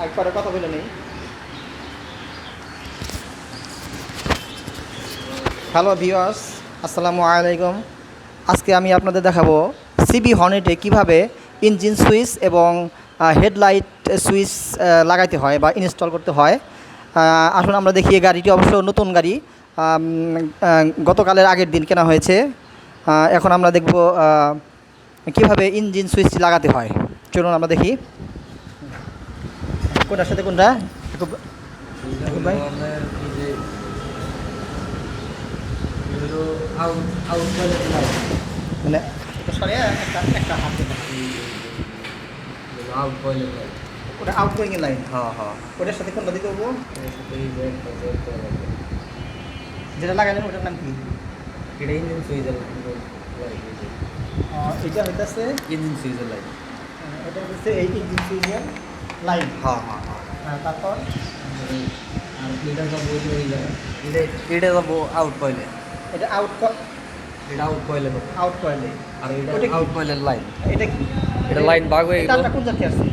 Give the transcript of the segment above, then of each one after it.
একবারে কথা বলে নেই। হ্যালো ভিউয়ার্স, আসসালামু আলাইকুম। আজকে আমি আপনাদের দেখাবো সিবি হর্নেটে কিভাবে ইঞ্জিন সুইচ এবং হেডলাইট সুইচ লাগাইতে হয় বা ইনস্টল করতে হয়। আসুন আমরা দেখি। গাড়িটি অবশ্য নতুন গাড়ি, গতকালের আগের দিন কেনা হয়েছে। এখন আমরা দেখব কিভাবে ইঞ্জিন সুইচটি লাগাতে হয়। চলুন আমরা দেখি কোনটার সাথে কোনটা। ভাই মানে একটা হাতে ওটা আউট গোয়িং এর লাইন। হ্যাঁ হ্যাঁ, ওটার সাথে কোনটা দিতে হবো? যেটা লাগালেন ওটার নাম কি? এটা ইঞ্জিন সুইচের এটা হইতেছে ইঞ্জিন সুইচের লাইন। এটা হচ্ছে এই ইঞ্জিন সুইচের লাইন। হ্যাঁ হ্যাঁ হ্যাঁ, তারপর আর এটা সব এটা যাবো আউট কয়েলে। এটা এটা আউট কয়েলে আউট কয়েলে। আর এটা ওটা কি? আউট কয়েলের লাইন। এটা কি? এটা লাইন ভাগ হয়ে গেল। এটা কোন জাতি আছে?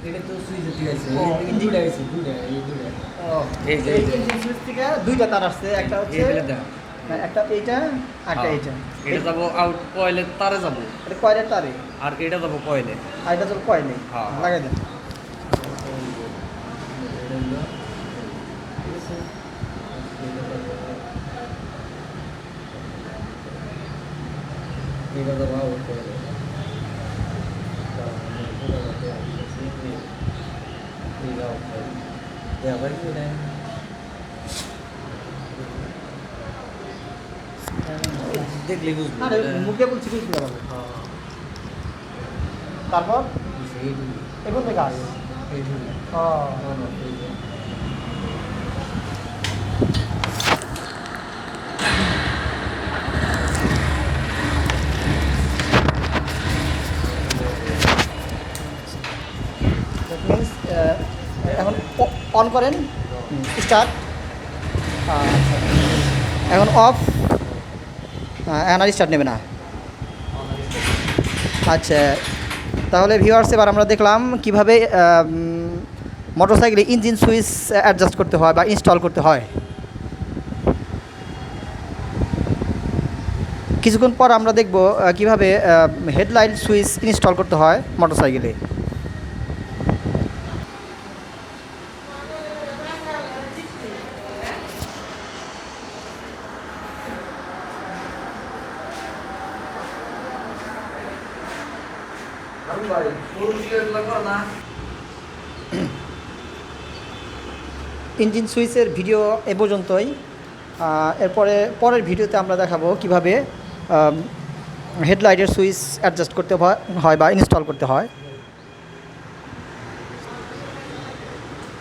এটা তো সুইচে ঠিক আছে। ও, এই দুইটা আছে, দুইটা এই দুইটা। ও, এই যে এই ইঞ্জিন সুইচ থেকে দুইটা তার আসছে। একটা হচ্ছে এই বেলে একটা এইটা, একটা এইটা। এটা যাবো আউট কয়েলে তারে যাবো। এটা কয়েলের তারে, আর এটা যাবো কয়েলে। আর এটা তো কয়েলে। হ্যাঁ। লাগাই দেন। এটা যাবো আউট কয়েলে। দেখলে বুঝবো। আরে মুখে বলছি বুঝতে পারবো। তারপর এখন থেকে আগে মিনস এখন অন করেন, স্টার্ট। এখন অফ, এখন আর স্টার্ট নেবে না। আচ্ছা, তাহলে ভিউয়ার্স এবার আমরা দেখলাম কিভাবে মোটরসাইকেলে ইঞ্জিন সুইচ অ্যাডজাস্ট করতে হয় বা ইনস্টল করতে হয়। কিছুক্ষণ পর আমরা দেখব কিভাবে হেডলাইট সুইচ ইনস্টল করতে হয় মোটরসাইকেলে। ইঞ্জিন সুইচের ভিডিও এ পর্যন্তই। পরের ভিডিওতে আমরা দেখাবো কিভাবে হেডলাইটের সুইচ অ্যাডজাস্ট করতে হয় বা ইনস্টল করতে হয়।